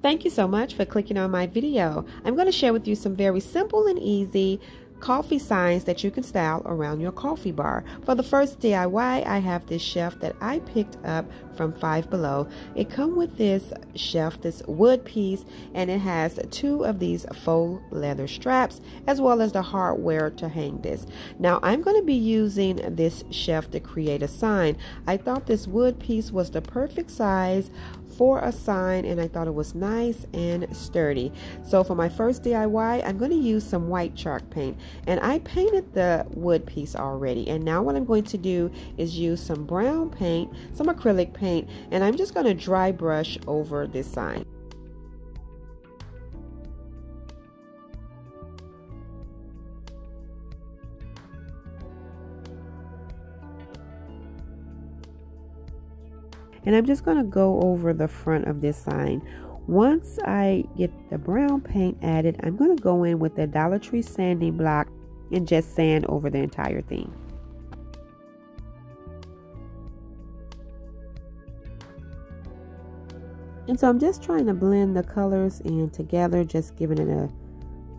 Thank you so much for clicking on my video. I'm going to share with you some very simple and easy coffee signs that you can style around your coffee bar. For the first DIY, I have this shelf that I picked up from Five Below. It comes with this shelf, this wood piece, and it has two of these faux leather straps as well as the hardware to hang this. Now I'm going to be using this shelf to create a sign. I thought this wood piece was the perfect size for a sign, and I thought it was nice and sturdy. So for my first DIY, I'm going to use some white chalk paint, and I painted the wood piece already. And now what I'm going to do is use some brown paint, some acrylic paint, and I'm just going to dry brush over this sign. And I'm just going to go over the front of this sign. Once I get the brown paint added, I'm going to go in with the Dollar Tree sanding block and just sand over the entire thing. And so I'm just trying to blend the colors in together, just giving it a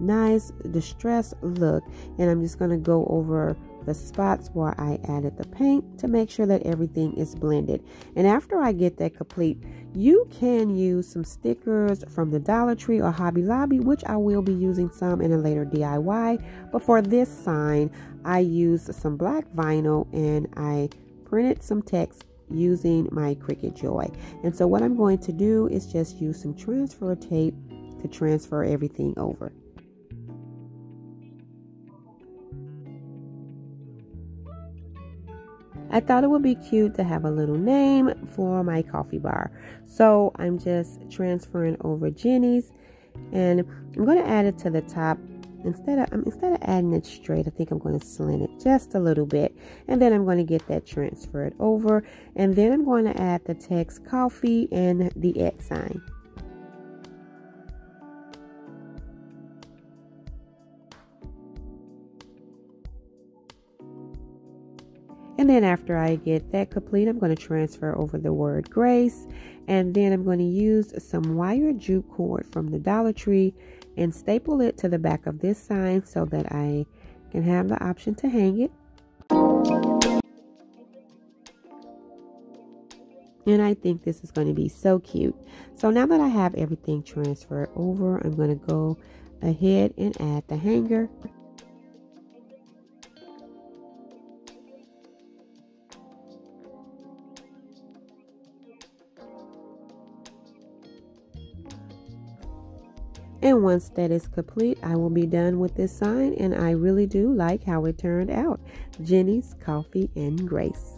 nice distressed look. And I'm just going to go over the spots where I added the paint to make sure that everything is blended. And after I get that complete, you can use some stickers from the Dollar Tree or Hobby Lobby, which I will be using some in a later DIY. But for this sign, I used some black vinyl and I printed some text using my Cricut Joy. And so what I'm going to do is just use some transfer tape to transfer everything over. I thought it would be cute to have a little name for my coffee bar. So I'm just transferring over Jenny's, and I'm going to add it to the top. Instead of adding it straight, I think I'm going to slant it just a little bit. And then I'm going to get that transferred over. And then I'm going to add the text coffee and the @ sign. And then after I get that complete, I'm going to transfer over the word Grace. And then I'm going to use some wire jute cord from the Dollar Tree and staple it to the back of this sign so that I can have the option to hang it. And I think this is going to be so cute. So now that I have everything transferred over, I'm going to go ahead and add the hanger. And once that is complete, I will be done with this sign, and I really do like how it turned out. Jenny's Coffee and Grace.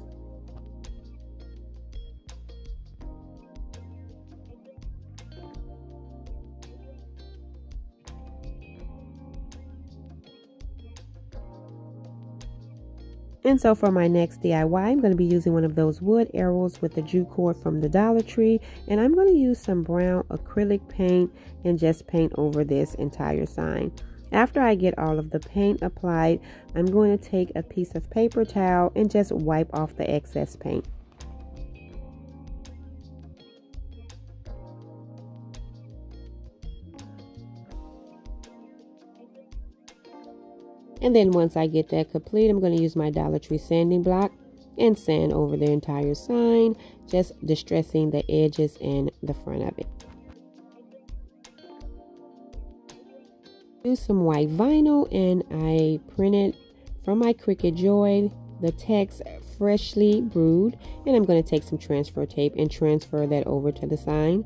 And so for my next DIY, I'm going to be using one of those wood arrows with the jute cord from the Dollar Tree. And I'm going to use some brown acrylic paint and just paint over this entire sign. After I get all of the paint applied, I'm going to take a piece of paper towel and just wipe off the excess paint. And then once I get that complete, I'm going to use my Dollar Tree sanding block and sand over the entire sign, just distressing the edges and the front of it. Use some white vinyl, and I printed from my Cricut Joy the text freshly brewed, and I'm going to take some transfer tape and transfer that over to the sign.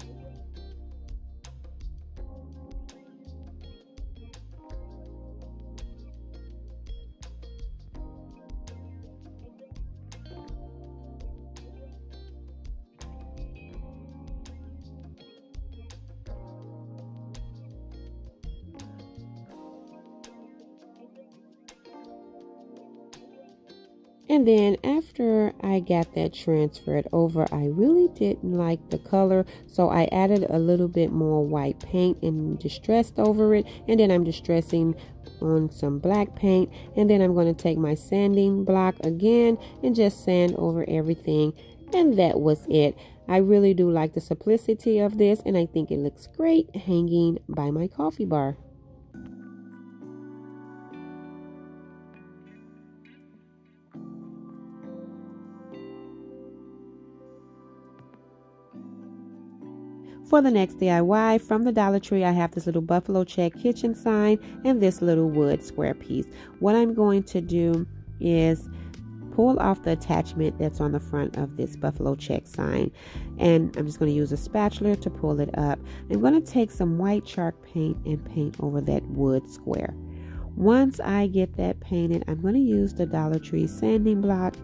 And then after I got that transferred over, I really didn't like the color, so I added a little bit more white paint and distressed over it. And then I'm distressing on some black paint, and then I'm going to take my sanding block again and just sand over everything And that was it. I really do like the simplicity of this, and I think it looks great hanging by my coffee bar. For the next DIY from the Dollar Tree, I have this little buffalo check kitchen sign and this little wood square piece. What I'm going to do is pull off the attachment that's on the front of this buffalo check sign, and I'm just going to use a spatula to pull it up. I'm going to take some white chalk paint and paint over that wood square. Once I get that painted, I'm going to use the Dollar Tree sanding block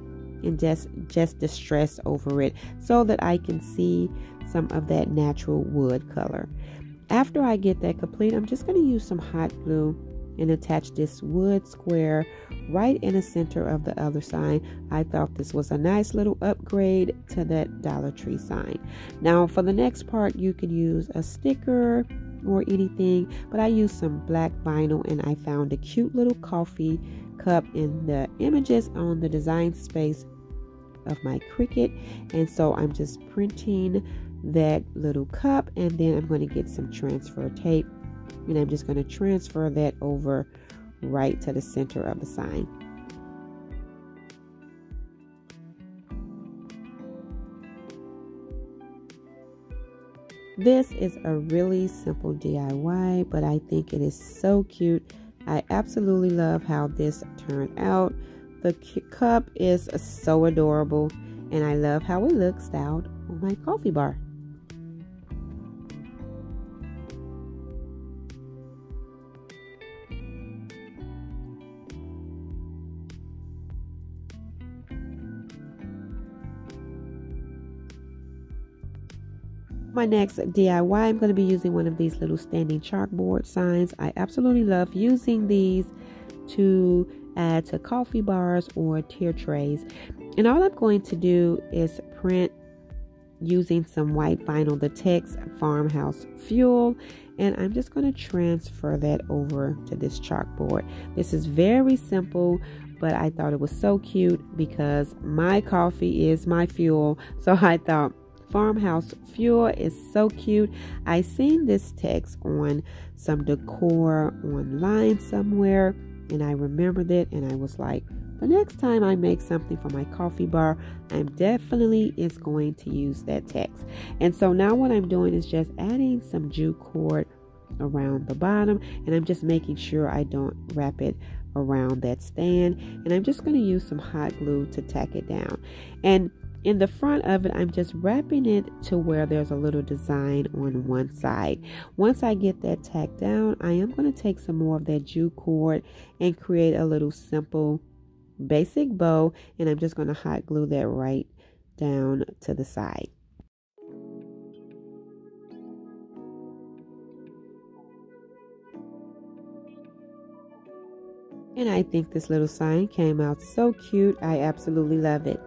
and just distress over it so that I can see some of that natural wood color. After I get that complete, I'm just going to use some hot glue and attach this wood square right in the center of the other sign. I thought this was a nice little upgrade to that Dollar Tree sign. Now for the next part, you can use a sticker or anything, but I used some black vinyl, and I found a cute little coffee cup in the images on the design space of my Cricut, and so I'm just printing that little cup, and then I'm going to get some transfer tape, and I'm just going to transfer that over right to the center of the sign. This is a really simple DIY, but I think it is so cute. I absolutely love how this turned out. The cup is so adorable, and I love how it looks styled on my coffee bar. My next DIY, I'm going to be using one of these little standing chalkboard signs. I absolutely love using these to add to coffee bars or tier trays. And all I'm going to do is print using some white vinyl the text Farmhouse Fuel, and I'm just going to transfer that over to this chalkboard. This is very simple, but I thought it was so cute because my coffee is my fuel, so I thought Farmhouse Fuel is so cute. I seen this text on some decor online somewhere, and I remembered it, and I was like, the next time I make something for my coffee bar, I'm definitely is going to use that text. And so now what I'm doing is just adding some jute cord around the bottom, and I'm just making sure I don't wrap it around that stand, and I'm just going to use some hot glue to tack it down. And in the front of it, I'm just wrapping it to where there's a little design on one side. Once I get that tacked down, I am going to take some more of that jute cord and create a little simple basic bow, and I'm just going to hot glue that right down to the side. And I think this little sign came out so cute. I absolutely love it.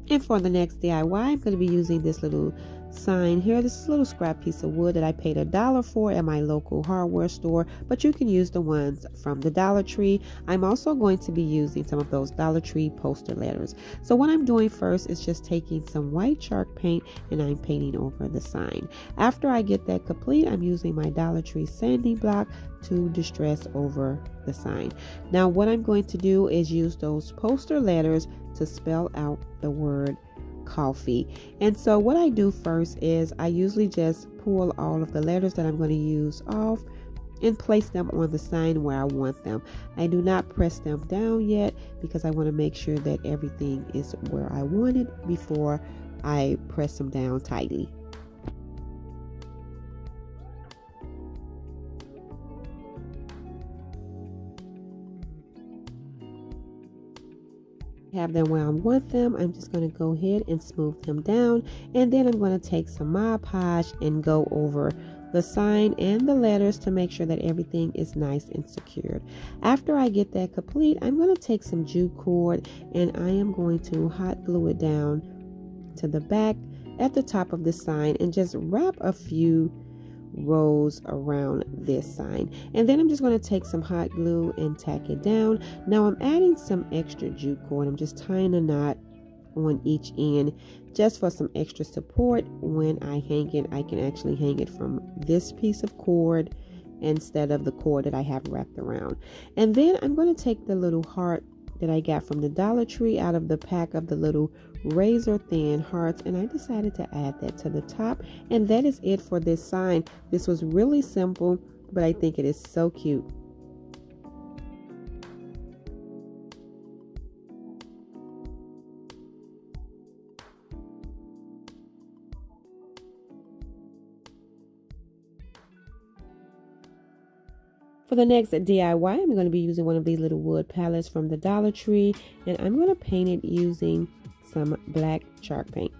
And for the next DIY, I'm going to be using this little sign here. This is a little scrap piece of wood that I paid $1 for at my local hardware store, but you can use the ones from the Dollar Tree. I'm also going to be using some of those Dollar Tree poster letters. So what I'm doing first is just taking some white chalk paint, and I'm painting over the sign. After I get that complete, I'm using my Dollar Tree sanding block to distress over the sign. Now what I'm going to do is use those poster letters to spell out the word coffee. And so what I do first is I usually just pull all of the letters that I'm going to use off and place them on the sign where I want them. I do not press them down yet because I want to make sure that everything is where I want it before I press them down tightly. Have them where I want them. I'm just going to go ahead and smooth them down, and then I'm going to take some Mod Podge and go over the sign and the letters to make sure that everything is nice and secured. After I get that complete, I'm going to take some jute cord and I am going to hot glue it down to the back at the top of the sign and just wrap a few rows around this sign. And then I'm just going to take some hot glue and tack it down. Now I'm adding some extra jute cord. I'm just tying a knot on each end just for some extra support. When I hang it, I can actually hang it from this piece of cord instead of the cord that I have wrapped around. And then I'm going to take the little heart that I got from the Dollar Tree out of the pack of the little razor thin hearts, and I decided to add that to the top. And that is it for this sign. This was really simple, but I think it is so cute. For the next DIY, I'm going to be using one of these little wood palettes from the Dollar Tree, and I'm going to paint it using some black chalk paint.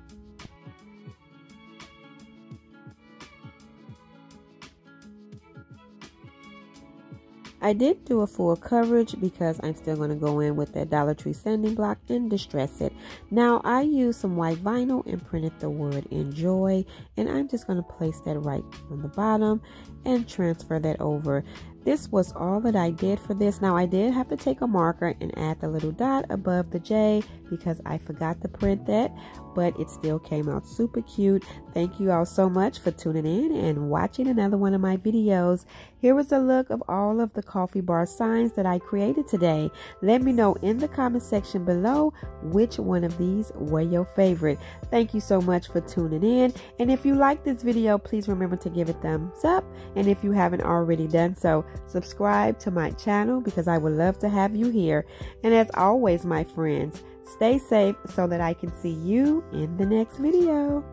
I did do a full coverage because I'm still going to go in with that Dollar Tree sanding block and distress it. Now I used some white vinyl and printed the word enjoy, and I'm just going to place that right on the bottom and transfer that over. This was all that I did for this. Now I did have to take a marker and add the little dot above the J because I forgot to print that, but it still came out super cute. Thank you all so much for tuning in and watching another one of my videos. Here was a look of all of the coffee bar signs that I created today. Let me know in the comment section below which one of these were your favorite. Thank you so much for tuning in. And if you like this video, please remember to give it a thumbs up. And if you haven't already done so, subscribe to my channel because I would love to have you here. And as always, my friends, stay safe so that I can see you in the next video.